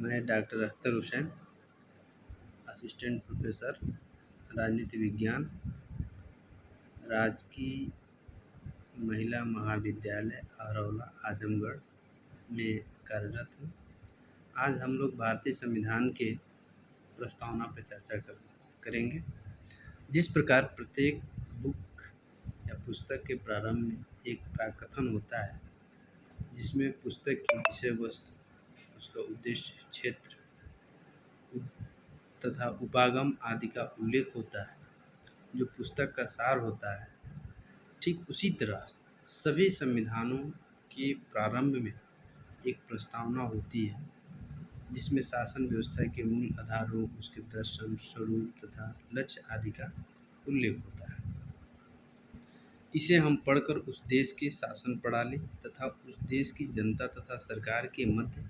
मैं doctor Akhtar Hussain, assistant professor राजनीति विज्ञान, राजकीय महिला महाविद्यालय अरौला आजमगढ़ में कार्यरत हूँ। आज हम लोग भारतीय संविधान के प्रस्तावना पर चर्चा करेंगे। जिस प्रकार प्रत्येक बुक या पुस्तक के प्रारंभ में एक प्राकथन होता है, जिसमें पुस्तक की विषय वस्तु, उसका उद्देश्य, क्षेत्र तथा उपागम आदि का उल्लेख होता है, जो पुस्तक का सार होता है, ठीक उसी तरह सभी संविधानों के प्रारंभ में एक प्रस्तावना होती है, जिसमें शासन व्यवस्था के मूल आधारों, उसके दर्शन, स्वरूप तथा लक्ष्य आदि का उल्लेख होता है। इसे हम पढ़कर उस देश के शासन प्रणाली तथा उस देश की जनता तथा सरकार के मध्य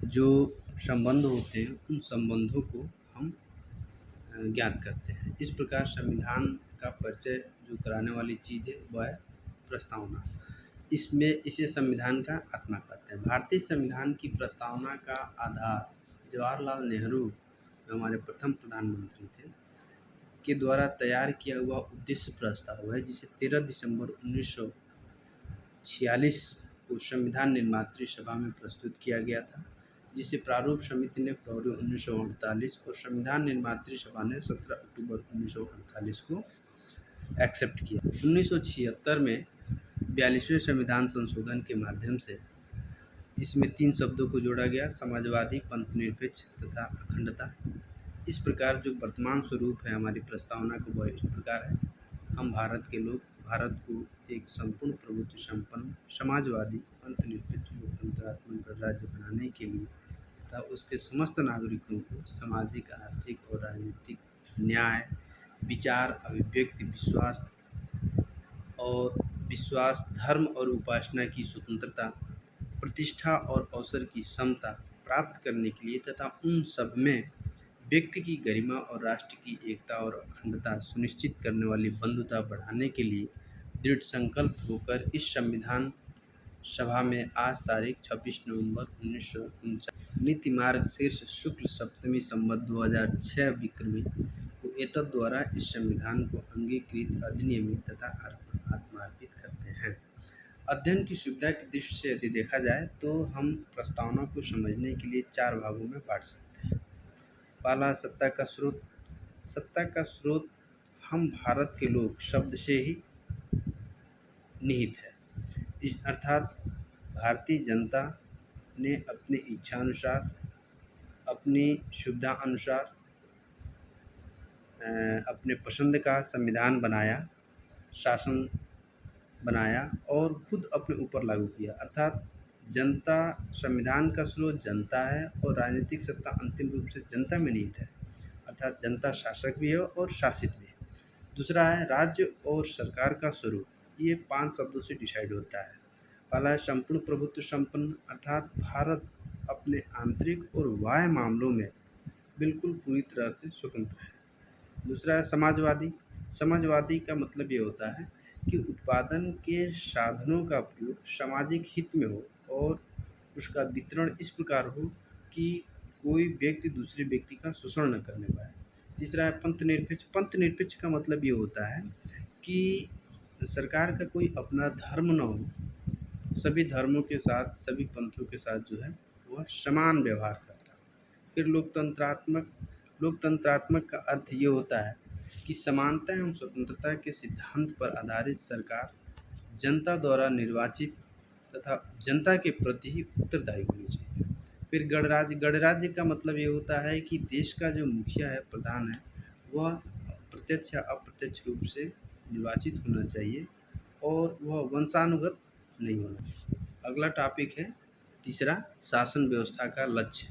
जो संबंध होते हैं, उन संबंधों को हम ज्ञात करते हैं। इस प्रकार संविधान का परिचय जो कराने वाली चीज़ है वह है प्रस्तावना। इसे संविधान का आत्मा कहते हैं। भारतीय संविधान की प्रस्तावना का आधार जवाहरलाल नेहरू, जो हमारे प्रथम प्रधानमंत्री थे, के द्वारा तैयार किया हुआ उद्देश्य प्रस्ताव है, जिसे 13 दिसंबर 1946 को संविधान निर्मात्री सभा में प्रस्तुत किया गया था, जिसे प्रारूप समिति ने फरवरी 1948 और संविधान निर्मात्री सभा ने 17 अक्टूबर 1948 को एक्सेप्ट किया। 1976 में 42वें संविधान संशोधन के माध्यम से इसमें 3 शब्दों को जोड़ा गया: समाजवादी, पंथनिरपेक्ष तथा अखंडता। इस प्रकार जो वर्तमान स्वरूप है हमारी प्रस्तावना का, वह इस प्रकार है। हम भारत के लोग भारत को एक संपूर्ण प्रभुत्व संपन्न, समाजवादी, पंथनिरपेक्ष, लोकतंत्रात्मक गणराज्य बनाने के लिए तथा उसके समस्त नागरिकों को सामाजिक, आर्थिक और राजनीतिक न्याय, विचार, अभिव्यक्ति, विश्वास, धर्म और उपासना की स्वतंत्रता, प्रतिष्ठा और अवसर की समता प्राप्त करने के लिए तथा उन सब में व्यक्ति की गरिमा और राष्ट्र की एकता और अखंडता सुनिश्चित करने वाली बंधुता बढ़ाने के लिए दृढ़ संकल्प होकर इस संविधान सभा में आज तारीख 26 नवंबर 1949 नीति मार्ग शीर्ष शुक्ल सप्तमी संवत 2006 विक्रमी को एतद द्वारा इस संविधान को अंगीकृत, अधिनियमित तथा आत्मार्पित करते हैं। अध्ययन की सुविधा की दृष्टि से यदि देखा जाए तो हम प्रस्तावना को समझने के लिए 4 भागों में बांट सकते हैं। पहला, सत्ता का स्रोत। सत्ता का स्रोत हम भारत के लोग शब्द से ही निहित है, अर्थात भारतीय जनता ने अपनी इच्छा अनुसार, अपनी सुविधा अनुसार अपने पसंद का संविधान बनाया, शासन बनाया और खुद अपने ऊपर लागू किया। अर्थात जनता, संविधान का स्रोत जनता है और राजनीतिक सत्ता अंतिम रूप से जनता में निहित है, अर्थात जनता शासक भी है और शासित भी है। दूसरा है राज्य और सरकार का स्वरूप। ये 5 शब्दों से डिसाइड होता है। पहला है संपूर्ण प्रभुत्व संपन्न, अर्थात भारत अपने आंतरिक और बाह्य मामलों में बिल्कुल पूरी तरह से स्वतंत्र है। दूसरा है समाजवादी। समाजवादी का मतलब ये होता है कि उत्पादन के साधनों का प्रयोग सामाजिक हित में हो और उसका वितरण इस प्रकार हो कि कोई व्यक्ति दूसरे व्यक्ति का शोषण न करने पाए। तीसरा है पंथनिरपेक्ष। पंथनिरपेक्ष का मतलब ये होता है कि सरकार का कोई अपना धर्म न हो, सभी धर्मों के साथ, सभी पंथों के साथ जो है वह समान व्यवहार करता है। फिर लोकतंत्रात्मक का अर्थ ये होता है कि समानता एवं स्वतंत्रता के सिद्धांत पर आधारित सरकार जनता द्वारा निर्वाचित तथा जनता के प्रति ही उत्तरदायी होनी चाहिए। फिर गणराज्य। गणराज्य का मतलब ये होता है कि देश का जो मुखिया है, प्रधान है, वह प्रत्यक्ष या अप्रत्यक्ष रूप से निर्वाचित होना चाहिए और वह वंशानुगत नहीं होना चाहिए। अगला टॉपिक है तीसरा, शासन व्यवस्था का लक्ष्य।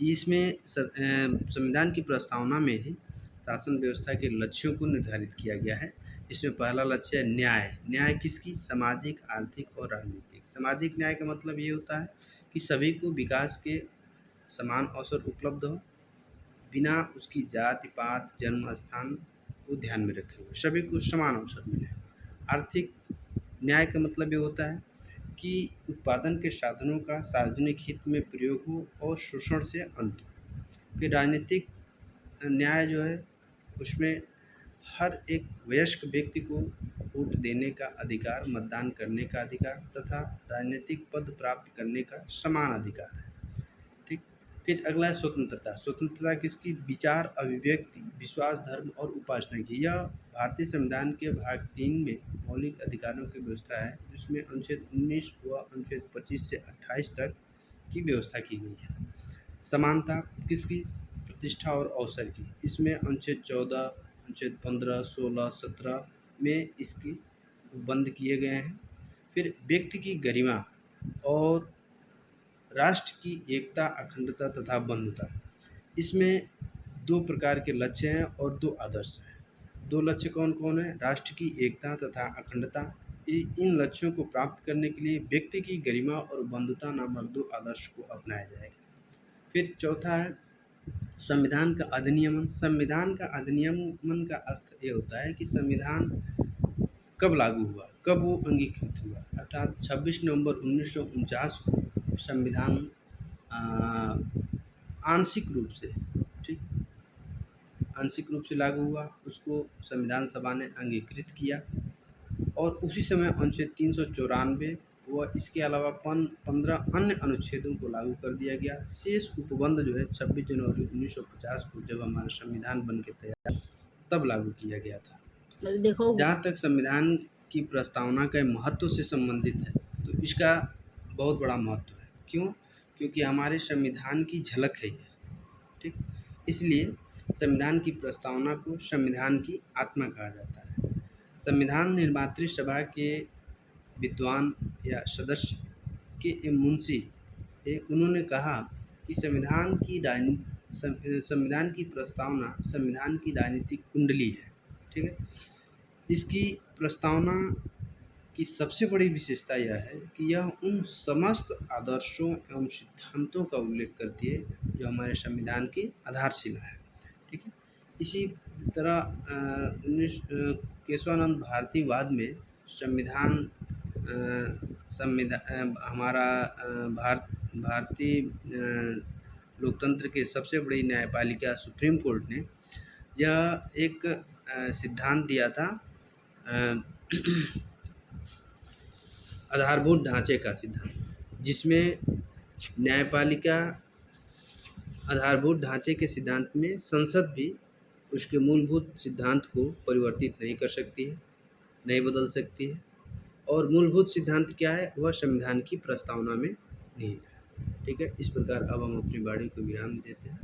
इसमें संविधान की प्रस्तावना में ही शासन व्यवस्था के लक्ष्यों को निर्धारित किया गया है। इसमें पहला लक्ष्य है न्याय। न्याय किसकी? सामाजिक, आर्थिक और राजनीतिक। सामाजिक न्याय का मतलब ये होता है कि सभी को विकास के समान अवसर उपलब्ध हो, बिना उसकी जाति, पात, जन्म स्थान को ध्यान में रखे हुए सभी को समान अवसर मिले। आर्थिक न्याय का मतलब ये होता है कि उत्पादन के साधनों का सार्वजनिक हित में प्रयोग हो और शोषण से अंत हो। फिर राजनीतिक न्याय जो है उसमें हर एक वयस्क व्यक्ति को वोट देने का अधिकार, मतदान करने का अधिकार तथा राजनीतिक पद प्राप्त करने का समान अधिकार है। ठीक। फिर अगला है स्वतंत्रता। स्वतंत्रता किसकी? विचार, अभिव्यक्ति, विश्वास, धर्म और उपासना की। यह भारतीय संविधान के भाग 3 में मौलिक अधिकारों की व्यवस्था है, जिसमें अनुच्छेद 19 व अनुच्छेद 25 से 28 तक की व्यवस्था की गई है। समानता किसकी? प्रतिष्ठा और अवसर की। इसमें अनुच्छेद 14, अनुच्छेद 15, 16, 17 में इसकी बंद किए गए हैं। फिर व्यक्ति की गरिमा और राष्ट्र की एकता, अखंडता तथा बंधुता। इसमें 2 प्रकार के लक्ष्य हैं और 2 आदर्श हैं। 2 लक्ष्य कौन-कौन हैं? राष्ट्र की एकता तथा अखंडता। इन लक्ष्यों को प्राप्त करने के लिए व्यक्ति की गरिमा और बंधुता नामक 2 आदर्श को अपनाया जाएगा। फिर चौथा है संविधान का अधिनियमन। संविधान का अधिनियमन का अर्थ ये होता है कि संविधान कब लागू हुआ, कब वो अंगीकृत हुआ। अर्थात 26 नवंबर 1949 को संविधान आंशिक रूप से, ठीक, आंशिक रूप से लागू हुआ। उसको संविधान सभा ने अंगीकृत किया और उसी समय अनुच्छेद 394 व इसके अलावा 15 अन्य अनुच्छेदों को लागू कर दिया गया। शेष उपबंध जो है 26 जनवरी 1950 को जब हमारा संविधान बन के तैयार तब लागू किया गया था। देखो जहाँ तक संविधान की प्रस्तावना के महत्व से संबंधित है तो इसका बहुत बड़ा महत्व है। क्यों? क्योंकि हमारे संविधान की झलक है ये, ठीक। इसलिए संविधान की प्रस्तावना को संविधान की आत्मा कहा जाता है। संविधान निर्मात्री सभा के विद्वान या सदस्य के मुंशी थे। उन्होंने कहा कि संविधान की प्रस्तावना संविधान की राजनीतिक कुंडली है, ठीक है। इसकी प्रस्तावना की सबसे बड़ी विशेषता यह है कि यह उन समस्त आदर्शों एवं सिद्धांतों का उल्लेख करती है जो हमारे संविधान की आधारशिला है, ठीक है। इसी तरह केशवानंद भारतीवाद में हमारा भारतीय लोकतंत्र के सबसे बड़ी न्यायपालिका सुप्रीम कोर्ट ने यह एक सिद्धांत दिया था, आधारभूत ढांचे का सिद्धांत, जिसमें न्यायपालिका आधारभूत ढांचे के सिद्धांत में संसद भी उसके मूलभूत सिद्धांत को परिवर्तित नहीं कर सकती है, नहीं बदल सकती है। और मूलभूत सिद्धांत क्या है? वह संविधान की प्रस्तावना में निहित है, ठीक है। इस प्रकार अब हम अपनी वाणी को विराम देते हैं।